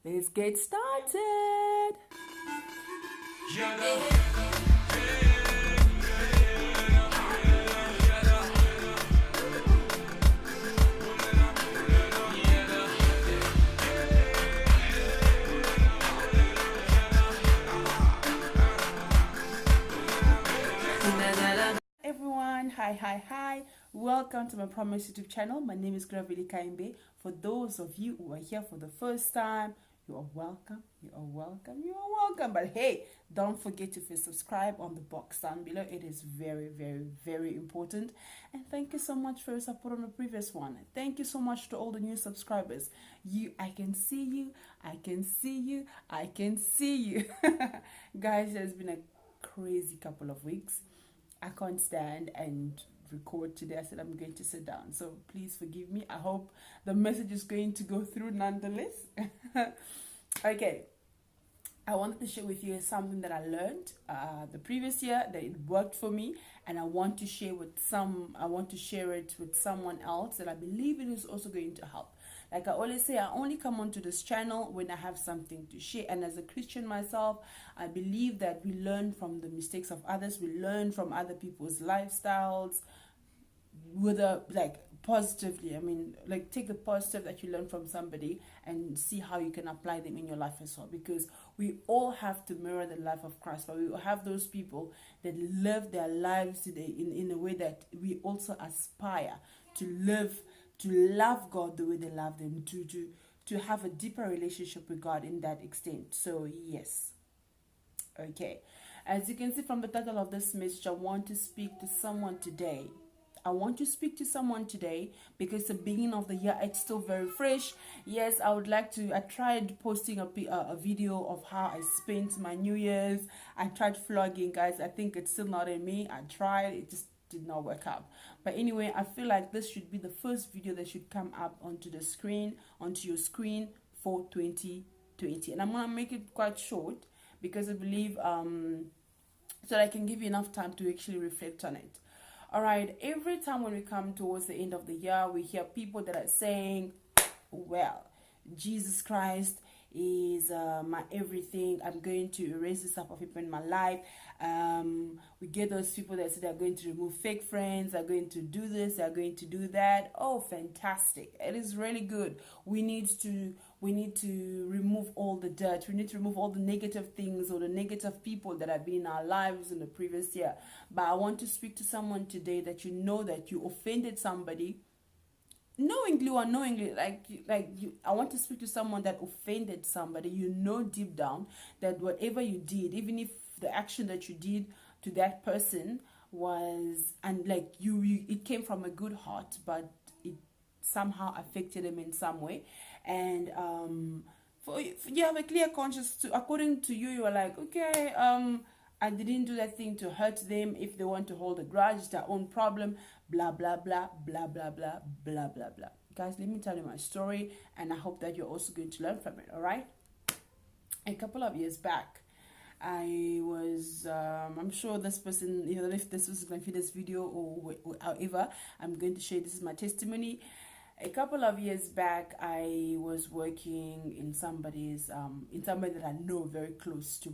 Let's get started. Everyone, hi. Welcome to my Promise YouTube channel. My name is Gravely Kaimbe. For those of you who are here for the first time, you are welcome. But hey, don't forget to subscribe on the box down below. It is very important. And thank you so much for your support on the previous one. Thank you so much to all the new subscribers. I can see you. Guys, there's been a crazy couple of weeks. I can't stand and record today. I said I'm going to sit down, so please forgive me. I hope the message is going to go through nonetheless. Okay, I wanted to share with you something that I learned the previous year that it worked for me, and I want to share it with someone else that I believe it is also going to help. Like I always say, I only come onto this channel when I have something to share. And as a Christian myself, I believe that we learn from the mistakes of others. We learn from other people's lifestyles, whether like positively. I mean, like take the positive that you learn from somebody and see how you can apply them in your life as well. Because we all have to mirror the life of Christ, but we will have those people that live their lives today in a way that we also aspire to live, to love God the way they love them, to have a deeper relationship with God in that extent. So yes. Okay. As you can see from the title of this message, I want to speak to someone today. Because the beginning of the year, it's still very fresh. Yes, I tried posting a video of how I spent my New Year's. I tried vlogging, guys. I think it's still not in me. I tried, it just did not work out. But anyway, I feel like this should be the first video that should come up onto your screen for 2020. And I'm gonna make it quite short because I believe so that I can give you enough time to actually reflect on it. All right, every time when we come towards the end of the year, we hear people that are saying, well, Jesus Christ is my everything. I'm going to erase this type of people in my life. We get those people that say they're going to remove fake friends, they're going to do this, they're going to do that. Oh, fantastic. It is really good. We need to remove all the dirt. We need to remove all the negative things or the negative people that have been in our lives in the previous year. But I want to speak to someone today that you know that you offended somebody, knowingly or unknowingly. I want to speak to someone that offended somebody. You know deep down that whatever you did, even if the action that you did to that person was, and like it came from a good heart, but it somehow affected them in some way. And you have a clear conscience according to you, you are like, okay, I didn't do that thing to hurt them. If they want to hold a grudge, it's their own problem, blah blah blah blah blah blah blah blah blah. Guys, let me tell you my story, and I hope that you're also going to learn from it. All right, a couple of years back, I was I'm sure this person, even if this was going to be this video or however, I'm going to share this is my testimony. A couple of years back, I was working in somebody that I know very close to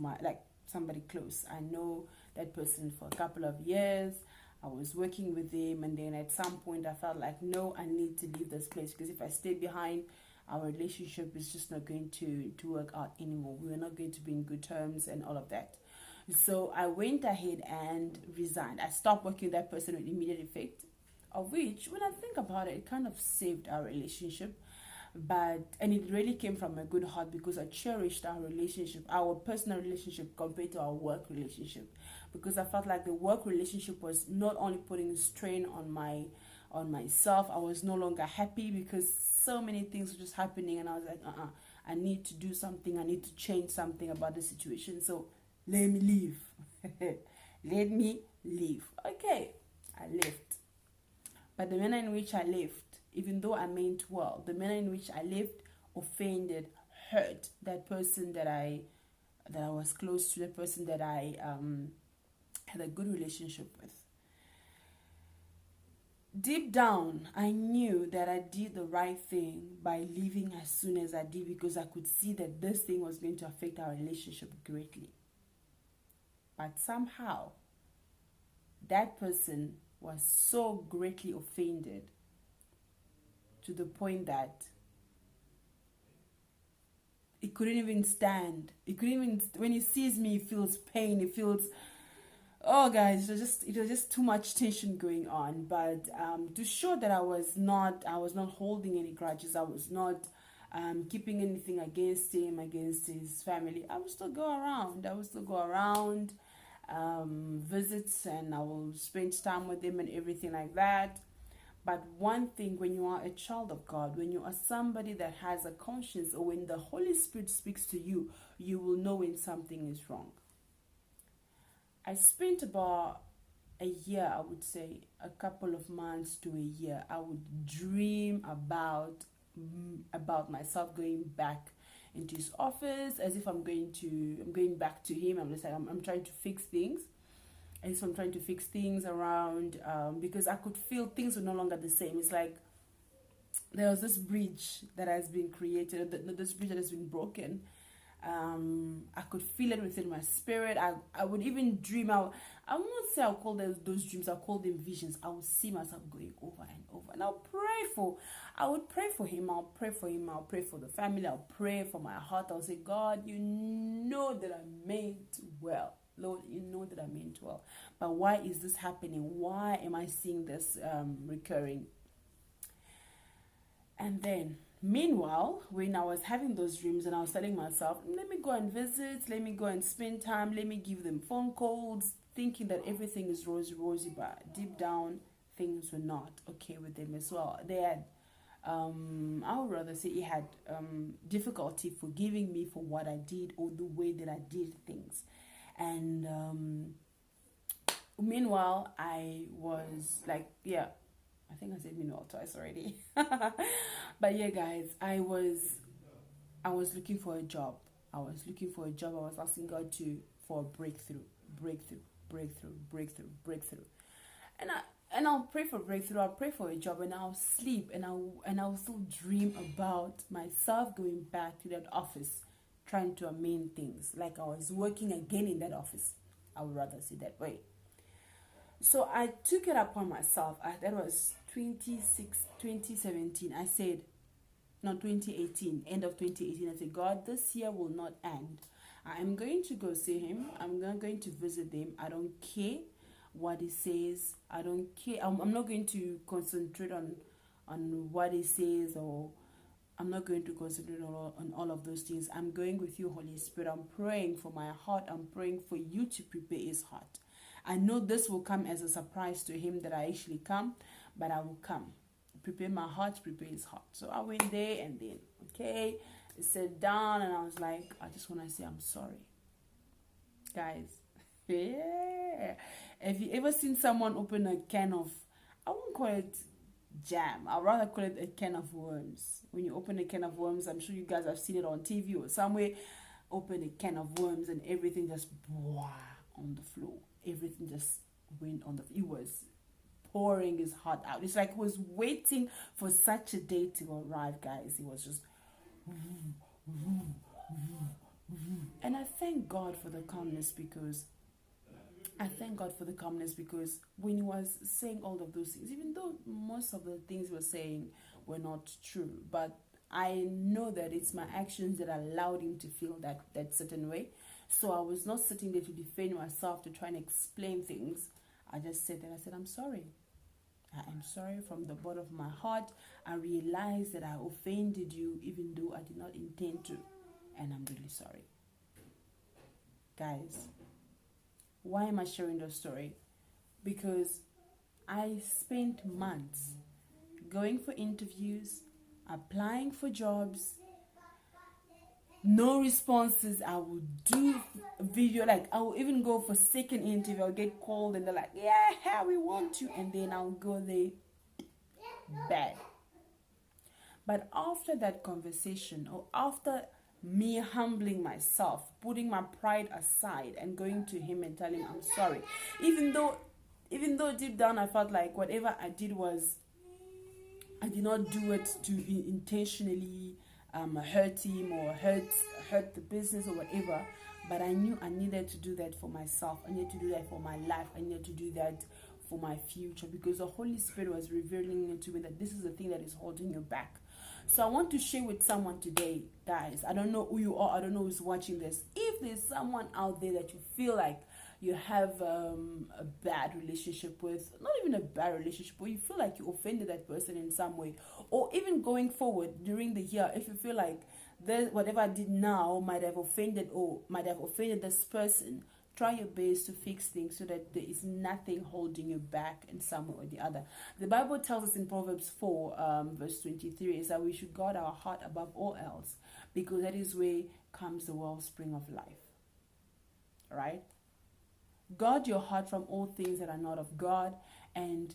somebody close. I know that person for a couple of years. I was working with them, and then at some point I felt like, no, I need to leave this place, because if I stay behind, our relationship is just not going to work out anymore. We're not going to be in good terms and all of that. So I went ahead and resigned. I stopped working with that person with immediate effect, of which, when I think about it, it kind of saved our relationship. And it really came from a good heart, because I cherished our relationship, our personal relationship, compared to our work relationship, because I felt like the work relationship was not only putting strain on myself. I was no longer happy because so many things were just happening, and I was like, I need to do something. I need to change something about the situation. So let me leave. Let me leave. Okay, I left. But the manner in which I left, even though I meant well, the manner in which I left offended, hurt that person that I was close to, the person that I had a good relationship with. deep down, I knew that I did the right thing by leaving as soon as I did, because I could see that this thing was going to affect our relationship greatly. But somehow, that person was so greatly offended to the point that it couldn't even stand. It couldn't even, when he sees me, he feels pain. He feels, oh guys, it was just too much tension going on. But to show that I was not holding any grudges, I was not keeping anything against him, against his family. I would still go around. Visits, and I will spend time with them and everything like that. But one thing, when you are a child of God, when you are somebody that has a conscience, or when the Holy Spirit speaks to you, you will know when something is wrong. I spent about a year, I would say, a couple of months to a year. I would dream about myself going back into his office, as if I'm going back to him. I'm just like, I'm trying to fix things. And so I'm trying to fix things around, because I could feel things were no longer the same. It's like there was this bridge that has been created, this bridge that has been broken. I could feel it within my spirit. I would even dream out. I won't say I'll call those dreams, I'll call them visions. I would see myself going over and over. And I would pray for him, I'll pray for the family, I'll pray for my heart. I'll say, God, you know that I meant well. Lord, you know that I meant well. But why is this happening? Why am I seeing this recurring? And then, meanwhile, when I was having those dreams and I was telling myself, let me go and visit, let me go and spend time, let me give them phone calls, thinking that everything is rosy, but deep down, things were not okay with them as well. They had, I would rather say, he had difficulty forgiving me for what I did, or the way that I did things. And meanwhile, I was like, yeah, I think I said meanwhile twice already. But yeah, guys, I was looking for a job. I was asking God for a breakthrough. And I'll pray for breakthrough. I'll pray for a job, and I'll sleep, and I'll still dream about myself going back to that office, trying to amend things, like I was working again in that office. I would rather say that way. So I took it upon myself. That was 2017. I said, no, 2018, end of 2018. I said, God, this year will not end. I'm going to go see him. I'm not going to visit them. I don't care what he says. I don't care. I'm not going to concentrate on what he says, or I'm not going to concentrate on all of those things. I'm going with you, Holy Spirit. I'm praying for my heart. I'm praying for you to prepare his heart. I know this will come as a surprise to him that I actually come, but I will come. Prepare my heart, prepare his heart. So I went there, and then, okay, I sat down, and I was like, I just want to say I'm sorry. Guys, yeah. Have you ever seen someone open a can of, I won't call it jam, I'd rather call it a can of worms. When you open a can of worms, I'm sure you guys have seen it on TV or somewhere, open a can of worms and everything just on the floor. Everything just went on the floor. It was pouring his heart out. It's like he was waiting for such a day to arrive, guys. It was just, and I thank God for the calmness, because when he was saying all of those things, even though most of the things he was saying were not true, but I know that it's my actions that allowed him to feel that certain way. So I was not sitting there to defend myself, to try and explain things. I just said that. I said, I'm sorry. I am sorry from the bottom of my heart. I realized that I offended you, even though I did not intend to. And I'm really sorry. Guys, why am I sharing the story? Because I spent months going for interviews, applying for jobs, no responses. I would do video, like I would even go for second interview. I'll get called and they're like, yeah, we want you. And then I'll go there, bad. But after that conversation, or after me humbling myself, putting my pride aside and going to him and telling him I'm sorry, even though even though deep down I felt like whatever I did was, I did not do it to intentionally hurt him or hurt the business or whatever, but I knew I needed to do that for myself. I needed to do that for my life. I needed to do that for my future, because the Holy Spirit was revealing to me that this is the thing that is holding you back. So I want to share with someone today, guys. I don't know who you are. I don't know who's watching this. If there's someone out there that you feel like you have a bad relationship with, not even a bad relationship, but you feel like you offended that person in some way, or even going forward during the year, if you feel like whatever I did now might have offended this person, try your best to fix things so that there is nothing holding you back in some way or the other. The Bible tells us in Proverbs 4 verse 23 is that we should guard our heart above all else, because that is where comes the wellspring of life. All right? Guard your heart from all things that are not of God. And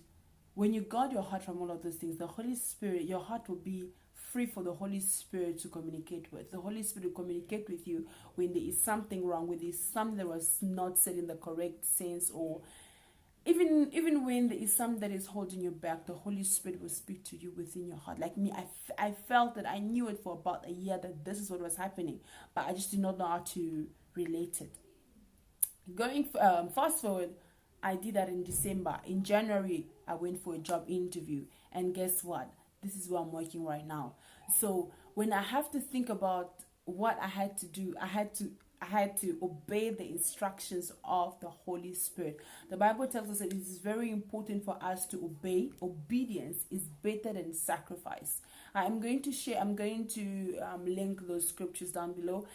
when you guard your heart from all of those things, the Holy Spirit, your heart will be free for the Holy Spirit to communicate with. The Holy Spirit will communicate with you when there is something wrong, when there is something that was not said in the correct sense, or even when there is something that is holding you back, the Holy Spirit will speak to you within your heart. Like me, I felt that I knew it for about a year that this is what was happening, but I just did not know how to relate it. Going fast forward, I did that in December. In January, I went for a job interview, and guess what? This is where I'm working right now. So when I have to think about what I had to do, I had to obey the instructions of the Holy Spirit. The Bible tells us that it is very important for us to obey. Obedience is better than sacrifice. I'm going to link those scriptures down below.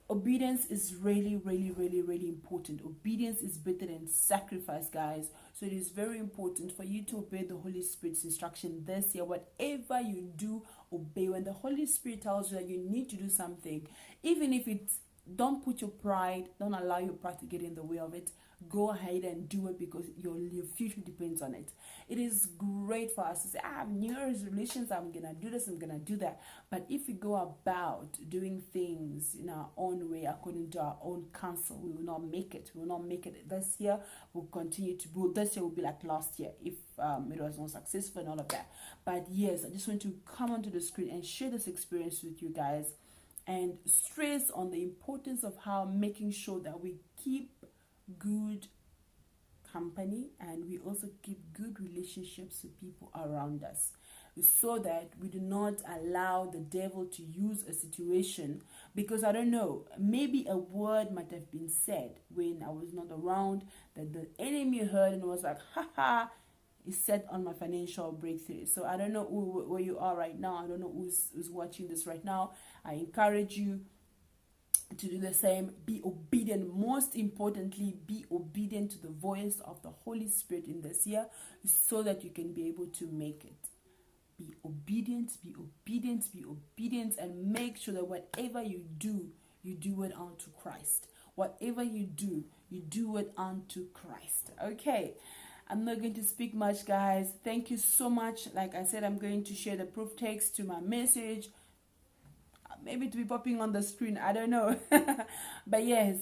Obedience is really, really, really, really important. Obedience is better than sacrifice, guys. So it is very important for you to obey the Holy Spirit's instruction this year. Whatever you do, obey. When the Holy Spirit tells you that you need to do something, even if it's, don't put your pride, don't allow your pride to get in the way of it. Go ahead and do it, because your future depends on it. It is great for us to say, I have New Year's resolutions, I'm going to do this, I'm going to do that. But if we go about doing things in our own way, according to our own counsel, we will not make it. We will not make it this year. We'll continue to build. This year will be like last year if it was not successful and all of that. But yes, I just want to come onto the screen and share this experience with you guys, and stress on the importance of how making sure that we keep good company, and we also keep good relationships with people around us, so that we do not allow the devil to use a situation. Because I don't know, maybe a word might have been said when I was not around that the enemy heard and was like, haha, is set on my financial breakthrough. So I don't know where you are right now. I don't know who's watching this right now. I encourage you to do the same. Be obedient. Most importantly, be obedient to the voice of the Holy Spirit in this year, so that you can be able to make it. Be obedient, be obedient, be obedient, and make sure that whatever you do it unto Christ. Whatever you do it unto Christ. Okay. I'm not going to speak much, guys. Thank you so much. Like I said, I'm going to share the proof text to my message. Maybe to be popping on the screen, I don't know. But yes,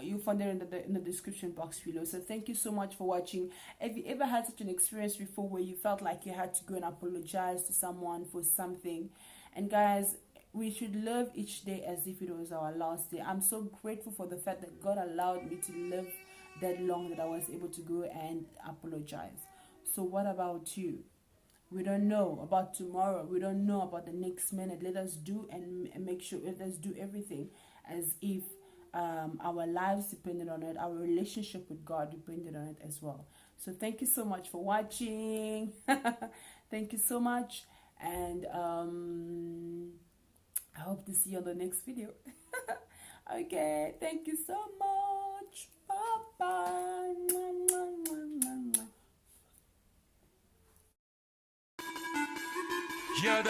you'll find it in the description box below. So thank you so much for watching. If you ever had such an experience before where you felt like you had to go and apologize to someone for something, and guys, we should live each day as if it was our last day. I'm so grateful for the fact that God allowed me to live that long, that I was able to go and apologize. So what about you? We don't know about tomorrow. We don't know about the next minute. Let us do and make sure, let us do everything as if our lives depended on it, our relationship with God depended on it as well. So thank you so much for watching. Thank you so much, and I hope to see you on the next video. Okay, thank you so much. Bye-bye. Yeah,